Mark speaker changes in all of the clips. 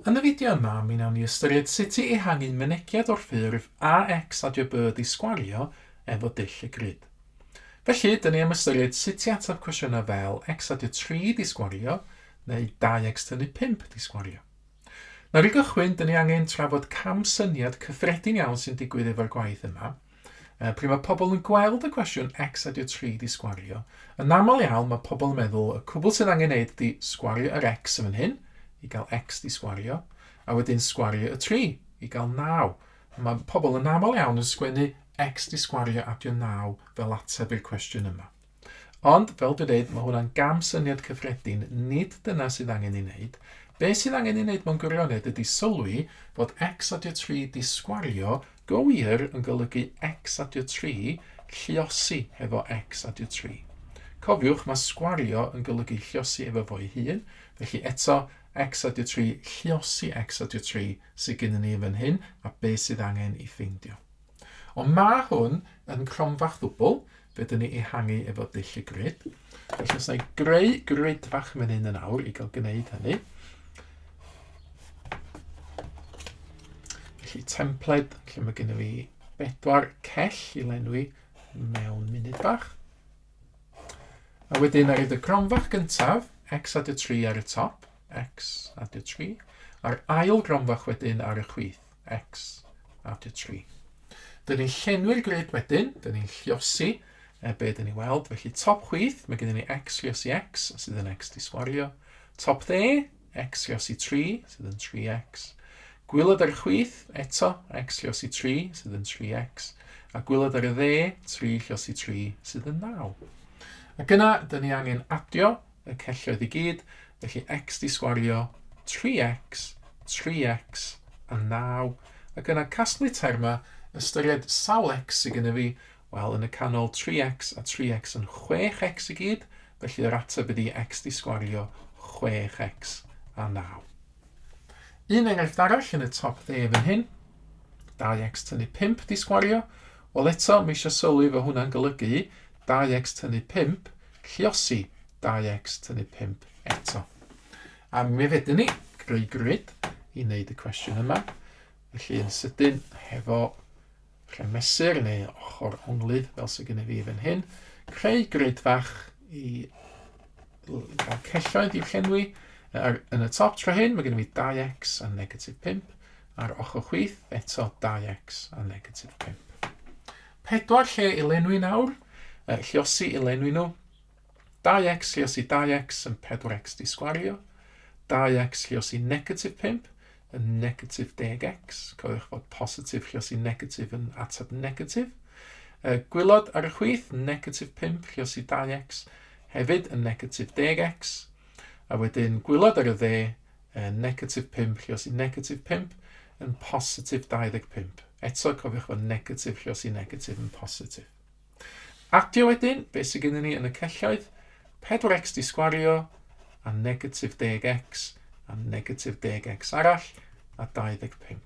Speaker 1: Yn y fideo yma, mi wnawn ni ystyried sut i ehangu mynegiad o'r ffurf a x adio b di sgwario efo dull y grid. Felly, dyn ni am ystyried sut i ateb cwestiynau fel x adio 3 di sgwario neu 2x tynnu 5 di sgwario. Nawr i gychwyn, dyn ni angen trafod cam syniad cyffredin iawn sy'n digwydd efo'r gwaith yma. Pryd mae pobl yn gweld y cwestiwn x adio 3 di sgwario, yn aml iawn mae pobl yn meddwl y cwbl sy'n angen neud di sgwario yr x yn fan hyn, i gael x di sgwario, a wedyn sgwario y 3 i gael 9. Mae pobl yn aml iawn yn sgwennu x di sgwario adio 9 fel ateb i'r cwestiwn yma. Ond, fel dwi'n dweud, mae hwnna'n gam syniad cyffredin, nid dyna sydd angen ei wneud. Be sydd angen ei wneud mewn gwirionedd ydy sylwi fod x adio 3 di sgwario go wir yn golygu x adio 3 lluosi hefo x adio 3. Cofiwch, mae sgwario yn golygu lluosi efo fo'i hun, felly eto x adio 3 lluosi x adio 3 sydd gennym ni fan hyn a be sydd angen i ffeindio. Ond mae hwn yn cromfach ddwbl, fe dyn ni ehangu efo dull y grid. Felly os na i greu grid fach fan hyn yn awr i gael gwneud hynny. Felly templed, lle mae gennym fi 4 cell i lenwi mewn munud bach. A wedyn ar y cromfach gyntaf, x adio 3 ar y top, x adio 3, a'r ail gromfach wedyn ar y chwith, x adio 3. Dyn ni'n llenwi'r grid wedyn, dyn ni'n lluosi be dyn ni'n weld, felly top chwith, mae gennym ni x lluosi x, sydd yn x di sgwario. Top dde, x lluosi 3, sydd yn 3x. Gwylod ar y chwith, eto, x lluosi 3, sydd yn 3x. A gwylod ar y dde, 3 lluosi 3, sydd yn 9. Ac yna, dyn ni angen adio y celloedd i gyd, felly x di sgwario 3x, 3x a 9. Ac yna casglu terma, ystyried sawl x sydd gyda fi, wel yn y canol 3x a 3x yn 6x i gyd, felly yr ateb ydy x di sgwario 6x a 9. Un enghraifft arall yn y top dde fan hyn, 2x tynnu 5 di sgwario. Wel eto, mi eisiau sylwi fo hwnna'n golygu 2x tynnu 5 lluosi 2x tynnu 5 eto. A mi fedyn ni greu grid i wneud y cwestiwn yma. Felly yn sydyn hefo mesur neu ochr onglydd fel sydd gennym fi fan hyn. Creu grid fach i gael celloedd i'w llenwi. Yn y top tro hyn, mae gennym fi 2x a negatif 5. A'r ochr chwith, eto 2x a negatif 5. 4 lle i lenwi nawr. Lluosi i lenwi nhw. 2x lluosi 2x yn 4x di sgwario. 2x lluosi negatif 5 yn negatif 10x. Cofiwch fod positif lluosi negatif yn ateb negatif. Gwylod ar y chwith, negatif 5 lluosi 2x, hefyd yn negatif 10x. A wedyn gwylod ar y dde, negatif 5 lluosi negatif 5 yn positif 25. Eto cofiwch fod negatif lluosi negatif yn positif. Adio wedyn, beth sydd gennym ni yn y celloedd, 4x di sgwario, a negatif 10x, a negatif 10x arall, a 25.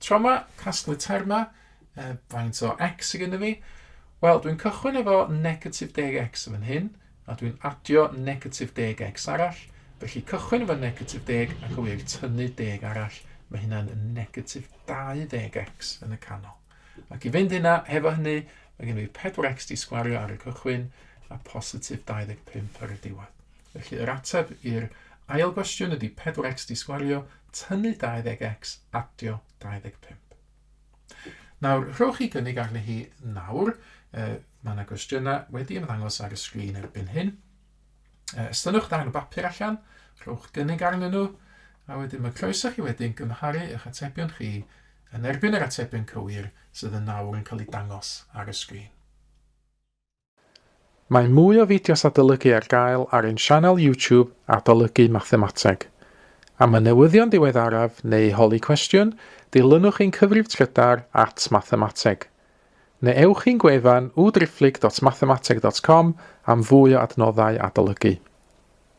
Speaker 1: Tro yma, casglu terma, faint o x sydd gennym fi. Wel, dwi'n cychwyn efo negatif 10x yn fan hyn, a dwi'n adio negatif 10x arall. Felly cychwyn efo negatif 10 a gywir tynnu 10 arall. Mae hynna'n negatif 20x yn y canol. Ac i fynd hynna, hefo hynny, mae gennym fi 4x di sgwario ar y cychwyn a positif 25 ar y diwedd. Felly yr ateb i'r ail gwestiwn ydy 4x di sgwario, tynnu 20x, adio 25. Nawr, rhowch chi gynnig arni hi nawr. Mae yna gwestiynau wedi ymddangos ar y sgrin erbyn hyn. Ystynwch darn o bapur allan, rhowch gynnig arnyn nhw, a wedyn mae croeso chi wedyn gymharu eich atebion chi yn erbyn yr atebion cywir sydd yn nawr yn cael ei dangos ar y sgrin. Mae mwy o fideos adolygu ar gael ar ein sianel YouTube Adolygu Mathemateg. Am y newyddion diweddaraf neu holi cwestiwn, dilynwch ein cyfrif trydar @mathemateg. Neu ewch i'n gwefan www.mathemateg.com am fwy o adnoddau adolygu.